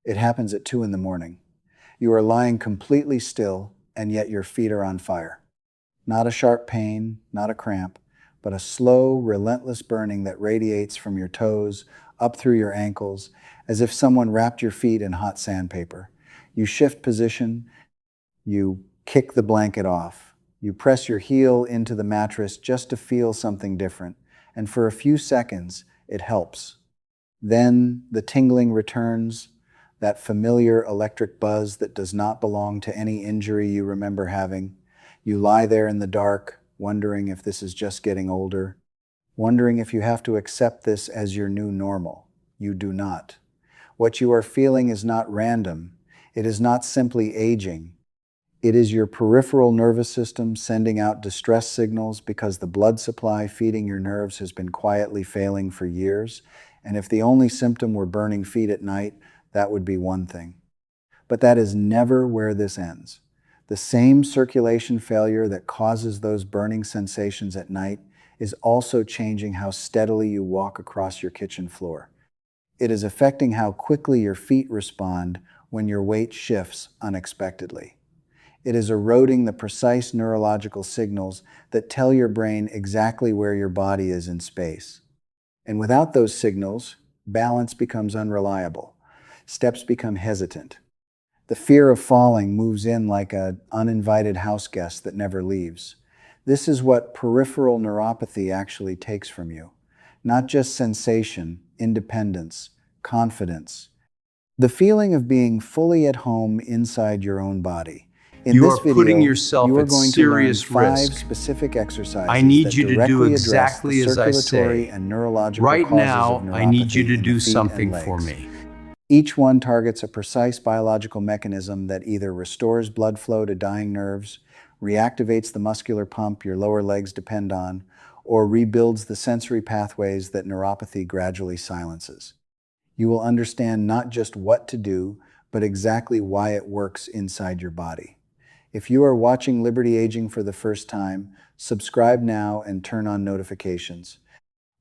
It happens at 2 in the morning. You are lying completely still, and yet your feet are on fire. Not a sharp pain, not a cramp, but a slow, relentless burning that radiates from your toes up through your ankles, as if someone wrapped your feet in hot sandpaper. You shift position, you kick the blanket off. You press your heel into the mattress just to feel something different, and for a few seconds, it helps. Then the tingling returns, that familiar electric buzz that does not belong to any injury you remember having. You lie there in the dark, wondering if this is just getting older, wondering if you have to accept this as your new normal. You do not. What you are feeling is not random. It is not simply aging. It is your peripheral nervous system sending out distress signals because the blood supply feeding your nerves has been quietly failing for years. And if the only symptom were burning feet at night, that would be one thing. But that is never where this ends. The same circulation failure that causes those burning sensations at night is also changing how steadily you walk across your kitchen floor. It is affecting how quickly your feet respond when your weight shifts unexpectedly. It is eroding the precise neurological signals that tell your brain exactly where your body is in space. And without those signals, balance becomes unreliable. Steps become hesitant. The fear of falling moves in like an uninvited house guest that never leaves. This is what peripheral neuropathy actually takes from you. Not just sensation, independence, confidence. The feeling of being fully at home inside your own body. In this video, you are going to learn 5 specific exercises that directly address the circulatory and neurological causes of neuropathy in the feet and legs. Each one targets a precise biological mechanism that either restores blood flow to dying nerves, reactivates the muscular pump your lower legs depend on, or rebuilds the sensory pathways that neuropathy gradually silences. You will understand not just what to do, but exactly why it works inside your body. If you are watching LibertyAging for the first time, subscribe now and turn on notifications.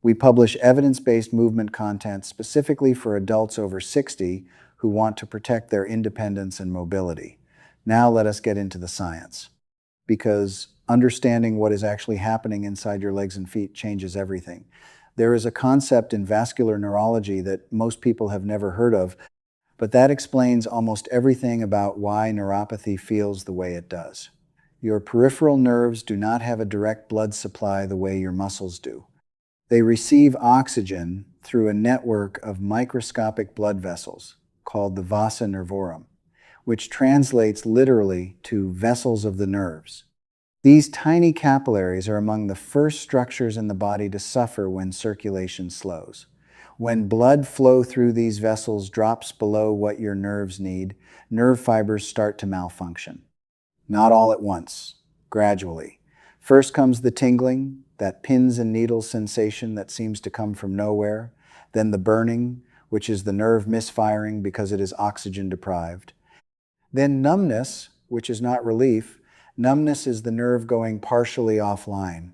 We publish evidence-based movement content specifically for adults over 60 who want to protect their independence and mobility. Now let us get into the science. Because understanding what is actually happening inside your legs and feet changes everything. There is a concept in vascular neurology that most people have never heard of, but that explains almost everything about why neuropathy feels the way it does. Your peripheral nerves do not have a direct blood supply the way your muscles do. They receive oxygen through a network of microscopic blood vessels called the vasa nervorum, which translates literally to vessels of the nerves. These tiny capillaries are among the first structures in the body to suffer when circulation slows. When blood flow through these vessels drops below what your nerves need, nerve fibers start to malfunction. Not all at once, gradually. First comes the tingling, that pins and needles sensation that seems to come from nowhere. Then the burning, which is the nerve misfiring because it is oxygen deprived. Then numbness, which is not relief. Numbness is the nerve going partially offline.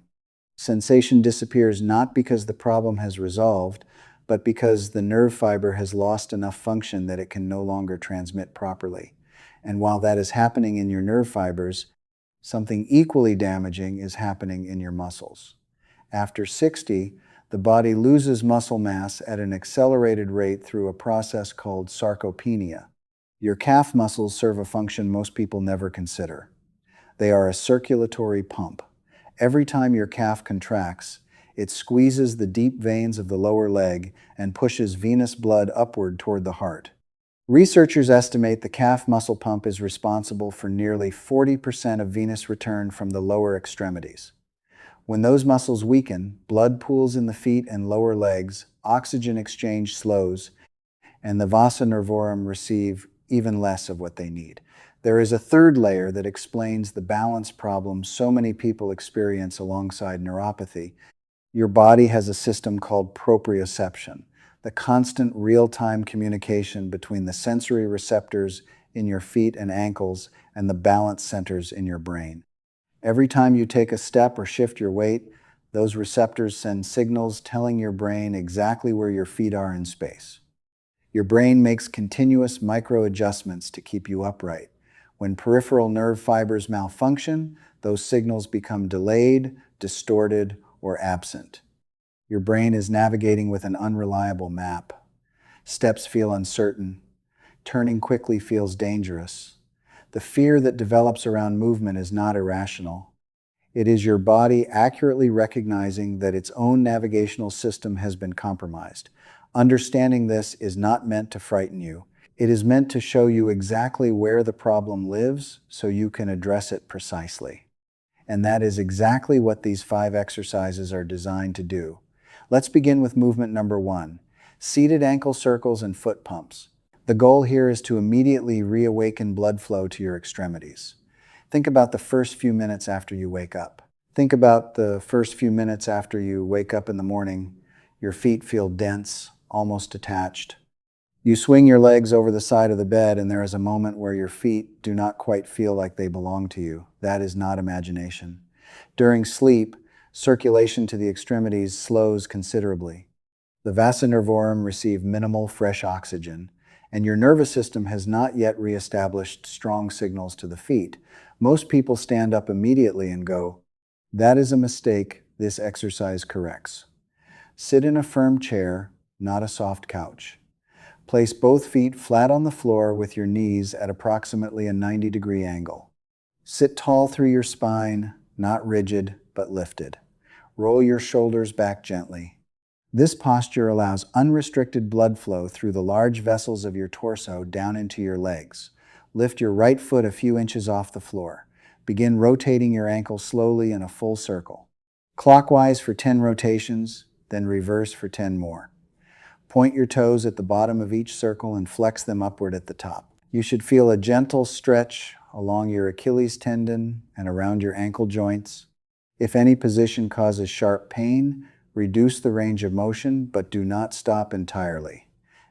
Sensation disappears not because the problem has resolved, but because the nerve fiber has lost enough function that it can no longer transmit properly. And while that is happening in your nerve fibers, something equally damaging is happening in your muscles. After 60, the body loses muscle mass at an accelerated rate through a process called sarcopenia. Your calf muscles serve a function most people never consider. They are a circulatory pump. Every time your calf contracts, it squeezes the deep veins of the lower leg and pushes venous blood upward toward the heart. Researchers estimate the calf muscle pump is responsible for nearly 40% of venous return from the lower extremities. When those muscles weaken, blood pools in the feet and lower legs, oxygen exchange slows, and the vasa nervorum receive even less of what they need. There is a third layer that explains the balance problem so many people experience alongside neuropathy. Your body has a system called proprioception, the constant real-time communication between the sensory receptors in your feet and ankles and the balance centers in your brain. Every time you take a step or shift your weight, those receptors send signals telling your brain exactly where your feet are in space. Your brain makes continuous micro-adjustments to keep you upright. When peripheral nerve fibers malfunction, those signals become delayed, distorted, or absent. Your brain is navigating with an unreliable map. Steps feel uncertain. Turning quickly feels dangerous. The fear that develops around movement is not irrational. It is your body accurately recognizing that its own navigational system has been compromised. Understanding this is not meant to frighten you. It is meant to show you exactly where the problem lives so you can address it precisely. And that is exactly what these 5 exercises are designed to do. Let's begin with movement number 1, seated ankle circles and foot pumps. The goal here is to immediately reawaken blood flow to your extremities. Think about the first few minutes after you wake up. Think about the first few minutes after you wake up in the morning. Your feet feel dense, almost detached. You swing your legs over the side of the bed, and there is a moment where your feet do not quite feel like they belong to you. That is not imagination. During sleep, circulation to the extremities slows considerably. The vasa nervorum receive minimal fresh oxygen, and your nervous system has not yet reestablished strong signals to the feet. Most people stand up immediately and go, "That is a mistake this exercise corrects." Sit in a firm chair, not a soft couch. Place both feet flat on the floor with your knees at approximately a 90-degree angle. Sit tall through your spine, not rigid, but lifted. Roll your shoulders back gently. This posture allows unrestricted blood flow through the large vessels of your torso down into your legs. Lift your right foot a few inches off the floor. Begin rotating your ankle slowly in a full circle. Clockwise for 10 rotations, then reverse for 10 more. Point your toes at the bottom of each circle and flex them upward at the top. You should feel a gentle stretch along your Achilles tendon and around your ankle joints. If any position causes sharp pain, reduce the range of motion, but do not stop entirely.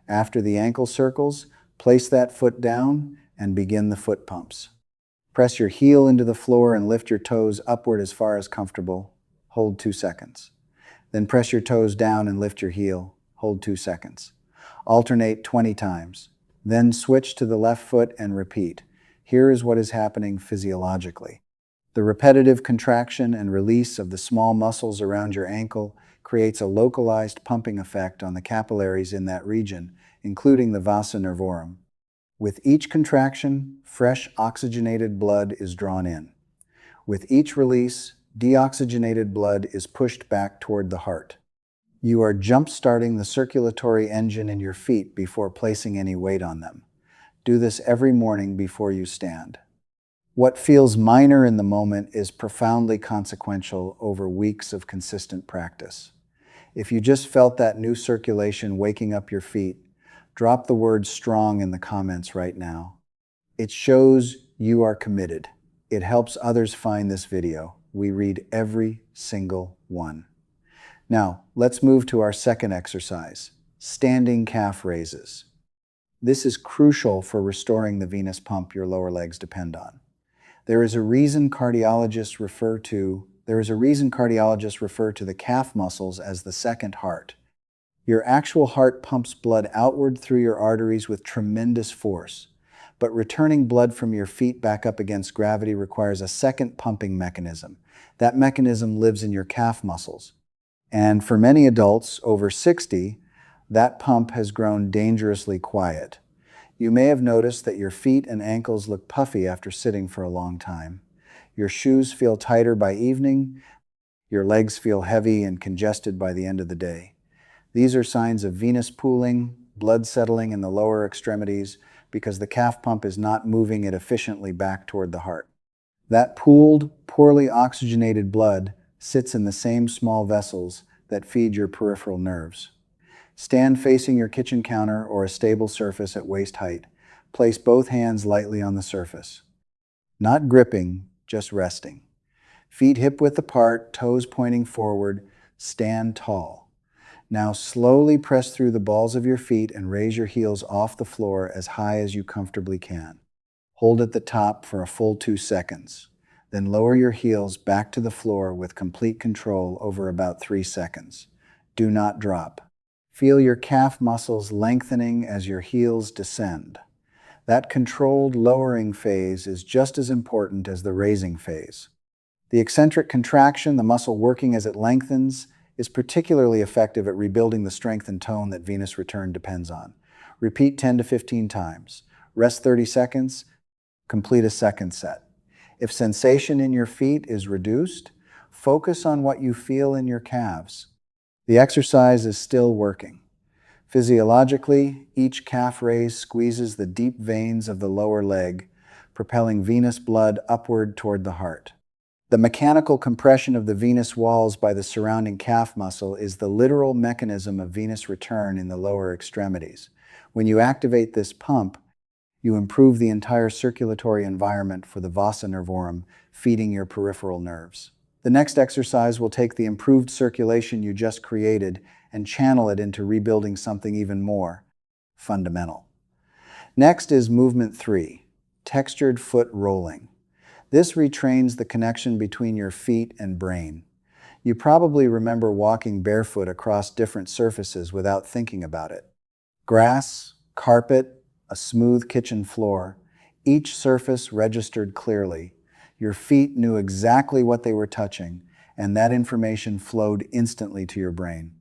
After the ankle circles, place that foot down and begin the foot pumps. Press your heel into the floor and lift your toes upward as far as comfortable. Hold 2 seconds. Then press your toes down and lift your heel. Hold 2 seconds. Alternate 20 times. Then switch to the left foot and repeat. Here is what is happening physiologically. The repetitive contraction and release of the small muscles around your ankle creates a localized pumping effect on the capillaries in that region, including the vasa nervorum. With each contraction, fresh oxygenated blood is drawn in. With each release, deoxygenated blood is pushed back toward the heart. You are jump-starting the circulatory engine in your feet before placing any weight on them. Do this every morning before you stand. What feels minor in the moment is profoundly consequential over weeks of consistent practice. If you just felt that new circulation waking up your feet, drop the word strong in the comments right now. It shows you are committed. It helps others find this video. We read every single one. Now, let's move to our second exercise, standing calf raises. This is crucial for restoring the venous pump your lower legs depend on. There is a reason cardiologists refer to the calf muscles as the second heart. Your actual heart pumps blood outward through your arteries with tremendous force, but returning blood from your feet back up against gravity requires a second pumping mechanism. That mechanism lives in your calf muscles. And for many adults over 60, that pump has grown dangerously quiet. You may have noticed that your feet and ankles look puffy after sitting for a long time. Your shoes feel tighter by evening. Your legs feel heavy and congested by the end of the day. These are signs of venous pooling, blood settling in the lower extremities, because the calf pump is not moving it efficiently back toward the heart. That pooled, poorly oxygenated blood sits in the same small vessels that feed your peripheral nerves. Stand facing your kitchen counter or a stable surface at waist height. Place both hands lightly on the surface. Not gripping, just resting. Feet hip-width apart, toes pointing forward. Stand tall. Now slowly press through the balls of your feet and raise your heels off the floor as high as you comfortably can. Hold at the top for a full 2 seconds. Then lower your heels back to the floor with complete control over about 3 seconds. Do not drop. Feel your calf muscles lengthening as your heels descend. That controlled lowering phase is just as important as the raising phase. The eccentric contraction, the muscle working as it lengthens, is particularly effective at rebuilding the strength and tone that venous return depends on. Repeat 10 to 15 times. Rest 30 seconds. Complete a second set. If sensation in your feet is reduced, focus on what you feel in your calves. The exercise is still working. Physiologically, each calf raise squeezes the deep veins of the lower leg, propelling venous blood upward toward the heart. The mechanical compression of the venous walls by the surrounding calf muscle is the literal mechanism of venous return in the lower extremities. When you activate this pump, you improve the entire circulatory environment for the vasa nervorum, feeding your peripheral nerves. The next exercise will take the improved circulation you just created and channel it into rebuilding something even more fundamental. Next is movement 3, textured foot rolling. This retrains the connection between your feet and brain. You probably remember walking barefoot across different surfaces without thinking about it. Grass, carpet, a smooth kitchen floor, each surface registered clearly. Your feet knew exactly what they were touching, and that information flowed instantly to your brain.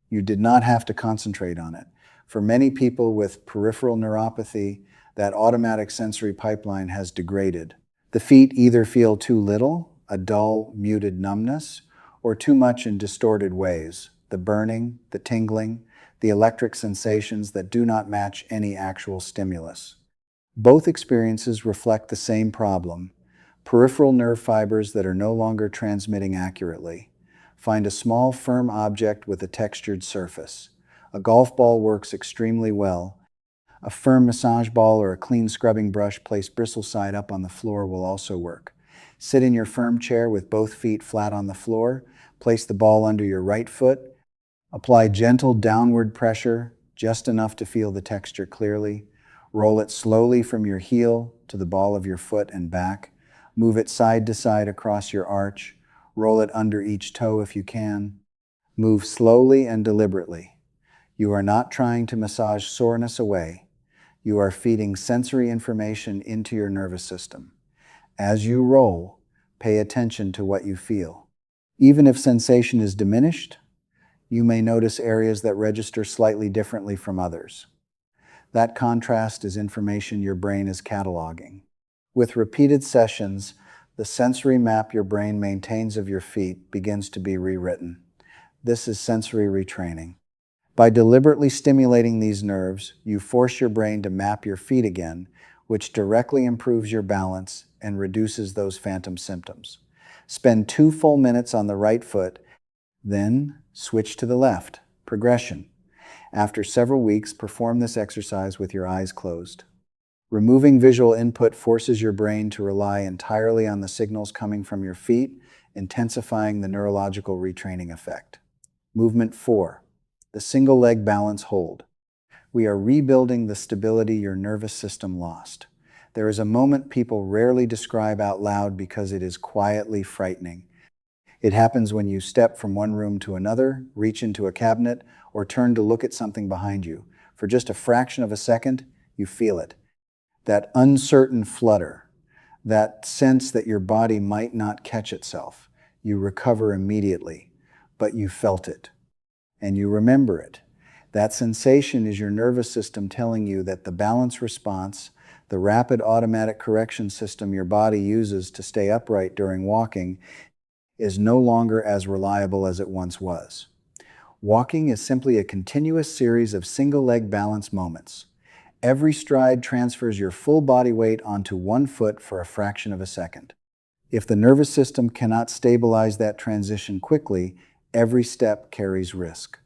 You did not have to concentrate on it. For many people with peripheral neuropathy, that automatic sensory pipeline has degraded. The feet either feel too little, a dull, muted numbness, or too much in distorted ways, the burning, the tingling, the electric sensations that do not match any actual stimulus. Both experiences reflect the same problem: peripheral nerve fibers that are no longer transmitting accurately. Find a small, firm object with a textured surface. A golf ball works extremely well. A firm massage ball or a clean scrubbing brush placed bristle side up on the floor will also work. Sit in your firm chair with both feet flat on the floor. Place the ball under your right foot. Apply gentle downward pressure, just enough to feel the texture clearly. Roll it slowly from your heel to the ball of your foot and back. Move it side to side across your arch. Roll it under each toe if you can. Move slowly and deliberately. You are not trying to massage soreness away. You are feeding sensory information into your nervous system. As you roll, pay attention to what you feel. Even if sensation is diminished, you may notice areas that register slightly differently from others. That contrast is information your brain is cataloging. With repeated sessions, the sensory map your brain maintains of your feet begins to be rewritten. This is sensory retraining. By deliberately stimulating these nerves, you force your brain to map your feet again, which directly improves your balance and reduces those phantom symptoms. Spend 2 full minutes on the right foot, then switch to the left. Progression. After several weeks, perform this exercise with your eyes closed. Removing visual input forces your brain to rely entirely on the signals coming from your feet, intensifying the neurological retraining effect. Movement 4. The single leg balance hold. We are rebuilding the stability your nervous system lost. There is a moment people rarely describe out loud because it is quietly frightening. It happens when you step from one room to another, reach into a cabinet, or turn to look at something behind you. For just a fraction of a second, you feel it. That uncertain flutter, that sense that your body might not catch itself. You recover immediately, but you felt it. And you remember it. That sensation is your nervous system telling you that the balance response, the rapid automatic correction system your body uses to stay upright during walking, is no longer as reliable as it once was. Walking is simply a continuous series of single-leg balance moments. Every stride transfers your full body weight onto one foot for a fraction of a second. If the nervous system cannot stabilize that transition quickly, every step carries risk.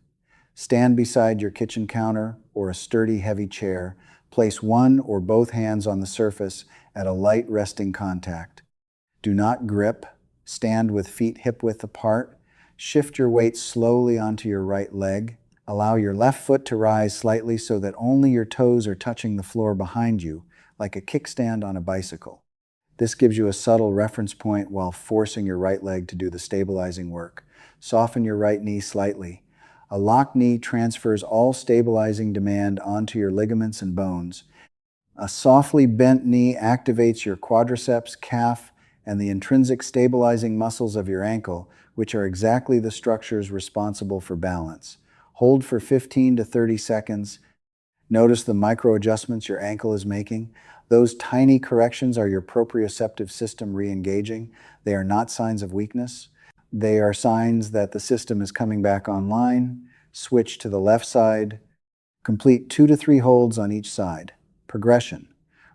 Stand beside your kitchen counter or a sturdy, heavy chair. Place one or both hands on the surface at a light resting contact. Do not grip. Stand with feet hip-width apart. Shift your weight slowly onto your right leg. Allow your left foot to rise slightly so that only your toes are touching the floor behind you, like a kickstand on a bicycle. This gives you a subtle reference point while forcing your right leg to do the stabilizing work. Soften your right knee slightly. A locked knee transfers all stabilizing demand onto your ligaments and bones. A softly bent knee activates your quadriceps, calf, and the intrinsic stabilizing muscles of your ankle, which are exactly the structures responsible for balance. Hold for 15 to 30 seconds. Notice the micro adjustments your ankle is making. Those tiny corrections are your proprioceptive system re-engaging. They are not signs of weakness. They are signs that the system is coming back online. Switch to the left side. Complete 2 to 3 holds on each side. Progression.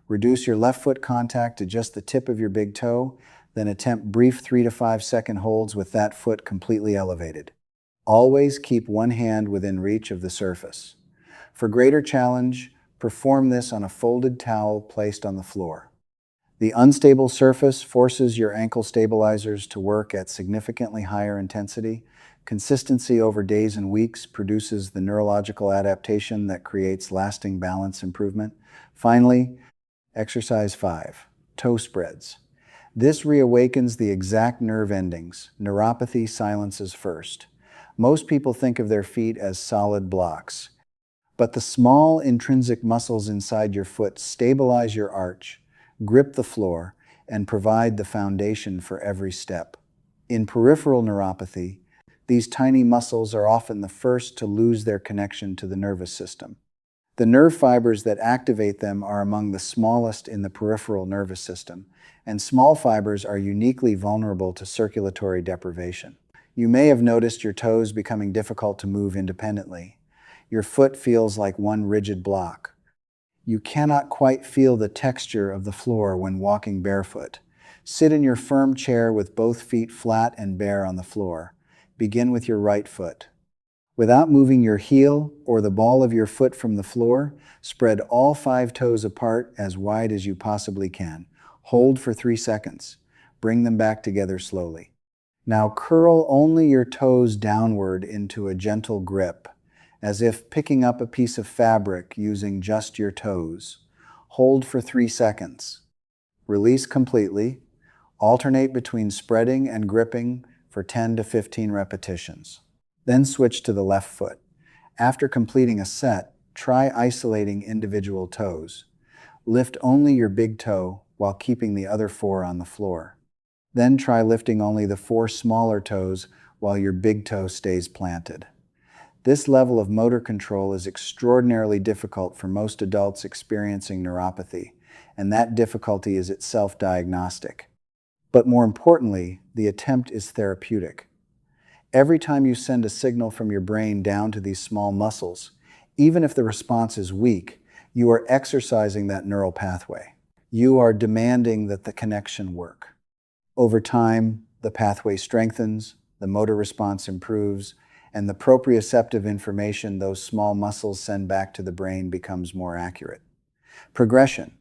Reduce your left foot contact to just the tip of your big toe, then attempt brief 3 to 5 second holds with that foot completely elevated. Always keep one hand within reach of the surface. For greater challenge, perform this on a folded towel placed on the floor. The unstable surface forces your ankle stabilizers to work at significantly higher intensity. Consistency over days and weeks produces the neurological adaptation that creates lasting balance improvement. Finally, exercise 5, toe spreads. This reawakens the exact nerve endings. Neuropathy silences first. Most people think of their feet as solid blocks, but the small intrinsic muscles inside your foot stabilize your arch, grip the floor, and provide the foundation for every step. In peripheral neuropathy, these tiny muscles are often the first to lose their connection to the nervous system. The nerve fibers that activate them are among the smallest in the peripheral nervous system, and small fibers are uniquely vulnerable to circulatory deprivation. You may have noticed your toes becoming difficult to move independently. Your foot feels like one rigid block. You cannot quite feel the texture of the floor when walking barefoot. Sit in your firm chair with both feet flat and bare on the floor. Begin with your right foot. Without moving your heel or the ball of your foot from the floor, spread all 5 toes apart as wide as you possibly can. Hold for 3 seconds. Bring them back together slowly. Now curl only your toes downward into a gentle grip, as if picking up a piece of fabric using just your toes. Hold for 3 seconds. Release completely. Alternate between spreading and gripping for 10 to 15 repetitions. Then switch to the left foot. After completing a set, try isolating individual toes. Lift only your big toe while keeping the other 4 on the floor. Then try lifting only the 4 smaller toes while your big toe stays planted. This level of motor control is extraordinarily difficult for most adults experiencing neuropathy, and that difficulty is itself diagnostic. But more importantly, the attempt is therapeutic. Every time you send a signal from your brain down to these small muscles, even if the response is weak, you are exercising that neural pathway. You are demanding that the connection work. Over time, the pathway strengthens, the motor response improves, and the proprioceptive information those small muscles send back to the brain becomes more accurate. Progression.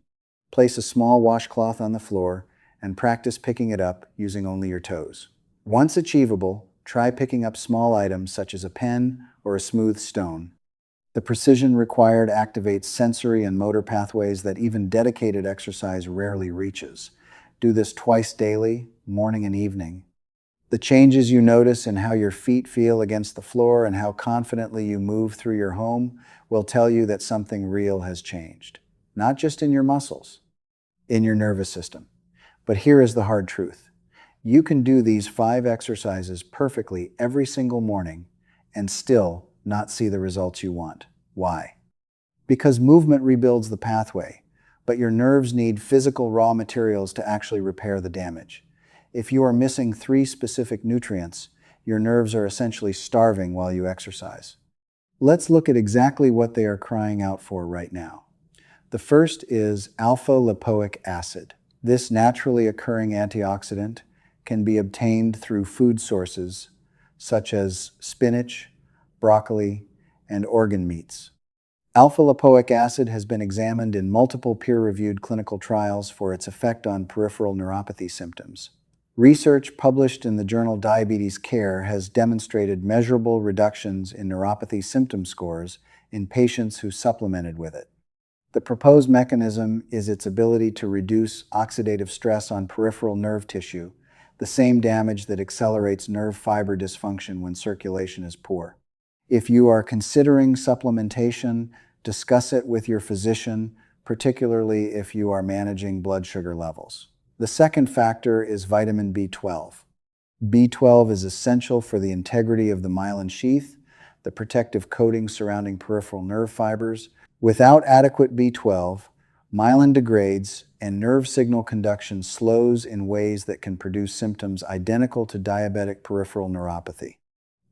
Place a small washcloth on the floor and practice picking it up using only your toes. Once achievable, try picking up small items such as a pen or a smooth stone. The precision required activates sensory and motor pathways that even dedicated exercise rarely reaches. Do this twice daily, morning and evening. The changes you notice in how your feet feel against the floor and how confidently you move through your home will tell you that something real has changed. Not just in your muscles, in your nervous system. But here is the hard truth. You can do these 5 exercises perfectly every single morning and still not see the results you want. Why? Because movement rebuilds the pathway, but your nerves need physical raw materials to actually repair the damage. If you are missing 3 specific nutrients, your nerves are essentially starving while you exercise. Let's look at exactly what they are crying out for right now. The first is alpha-lipoic acid. This naturally occurring antioxidant can be obtained through food sources such as spinach, broccoli, and organ meats. Alpha-lipoic acid has been examined in multiple peer-reviewed clinical trials for its effect on peripheral neuropathy symptoms. Research published in the journal Diabetes Care has demonstrated measurable reductions in neuropathy symptom scores in patients who supplemented with it. The proposed mechanism is its ability to reduce oxidative stress on peripheral nerve tissue, the same damage that accelerates nerve fiber dysfunction when circulation is poor. If you are considering supplementation, discuss it with your physician, particularly if you are managing blood sugar levels. The second factor is vitamin B12. B12 is essential for the integrity of the myelin sheath, the protective coating surrounding peripheral nerve fibers. Without adequate B12, myelin degrades and nerve signal conduction slows in ways that can produce symptoms identical to diabetic peripheral neuropathy.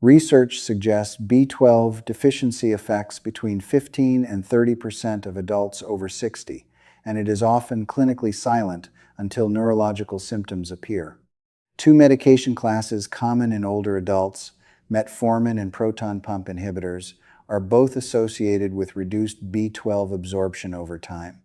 Research suggests B12 deficiency affects between 15 and 30% of adults over 60, and it is often clinically silent until neurological symptoms appear. Two medication classes common in older adults, metformin and proton pump inhibitors, are both associated with reduced B12 absorption over time.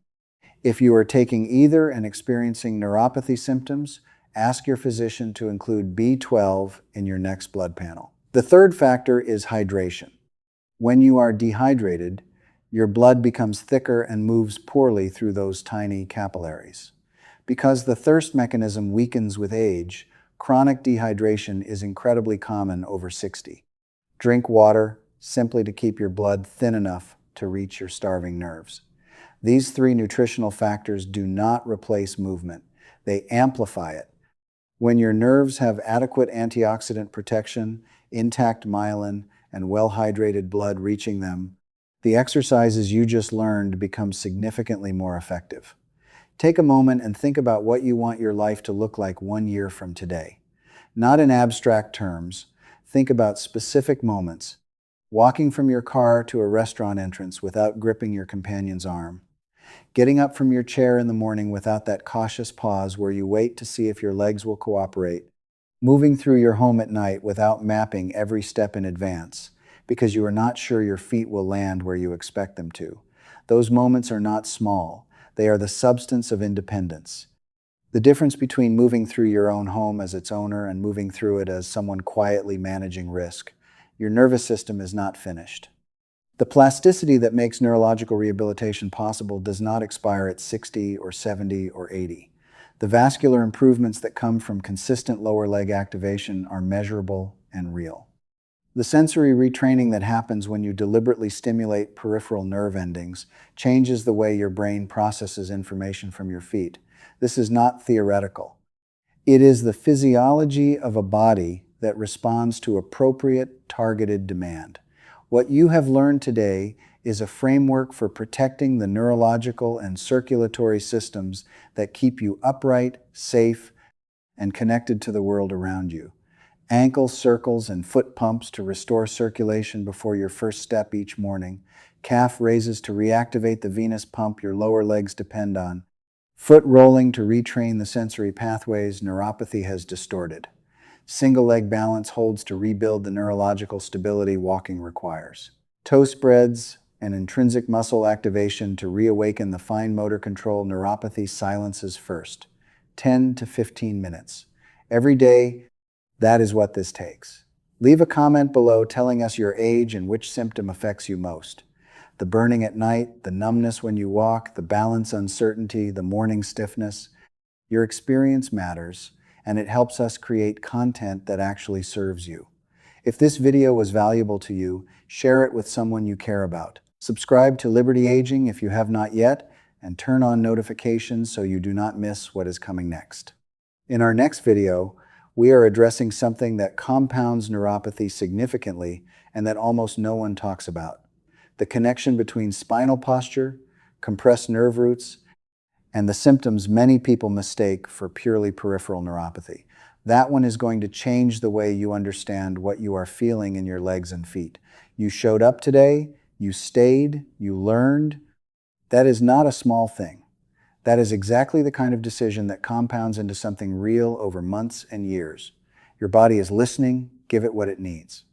If you are taking either and experiencing neuropathy symptoms, ask your physician to include B12 in your next blood panel. The third factor is hydration. When you are dehydrated, your blood becomes thicker and moves poorly through those tiny capillaries. Because the thirst mechanism weakens with age, chronic dehydration is incredibly common over 60. Drink water simply to keep your blood thin enough to reach your starving nerves. These three nutritional factors do not replace movement. They amplify it. When your nerves have adequate antioxidant protection, intact myelin, and well-hydrated blood reaching them, the exercises you just learned become significantly more effective. Take a moment and think about what you want your life to look like 1 year from today. Not in abstract terms, think about specific moments. Walking from your car to a restaurant entrance without gripping your companion's arm. Getting up from your chair in the morning without that cautious pause where you wait to see if your legs will cooperate. Moving through your home at night without mapping every step in advance, because you are not sure your feet will land where you expect them to. Those moments are not small. They are the substance of independence. The difference between moving through your own home as its owner and moving through it as someone quietly managing risk. Your nervous system is not finished. The plasticity that makes neurological rehabilitation possible does not expire at 60 or 70 or 80. The vascular improvements that come from consistent lower leg activation are measurable and real. The sensory retraining that happens when you deliberately stimulate peripheral nerve endings changes the way your brain processes information from your feet. This is not theoretical. It is the physiology of a body that responds to appropriate, targeted demand. What you have learned today is a framework for protecting the neurological and circulatory systems that keep you upright, safe, and connected to the world around you. Ankle circles and foot pumps to restore circulation before your first step each morning. Calf raises to reactivate the venous pump your lower legs depend on. Foot rolling to retrain the sensory pathways neuropathy has distorted. Single leg balance holds to rebuild the neurological stability walking requires. Toe spreads and intrinsic muscle activation to reawaken the fine motor control neuropathy silences first. 10 to 15 minutes. Every day, that is what this takes. Leave a comment below telling us your age and which symptom affects you most. The burning at night, the numbness when you walk, the balance uncertainty, the morning stiffness. Your experience matters, and it helps us create content that actually serves you. If this video was valuable to you, share it with someone you care about. Subscribe to LibertyAging if you have not yet, and turn on notifications so you do not miss what is coming next. In our next video, we are addressing something that compounds neuropathy significantly and that almost no one talks about: the connection between spinal posture, compressed nerve roots, and the symptoms many people mistake for purely peripheral neuropathy. That one is going to change the way you understand what you are feeling in your legs and feet. You showed up today, you stayed, you learned. That is not a small thing. That is exactly the kind of decision that compounds into something real over months and years. Your body is listening, give it what it needs.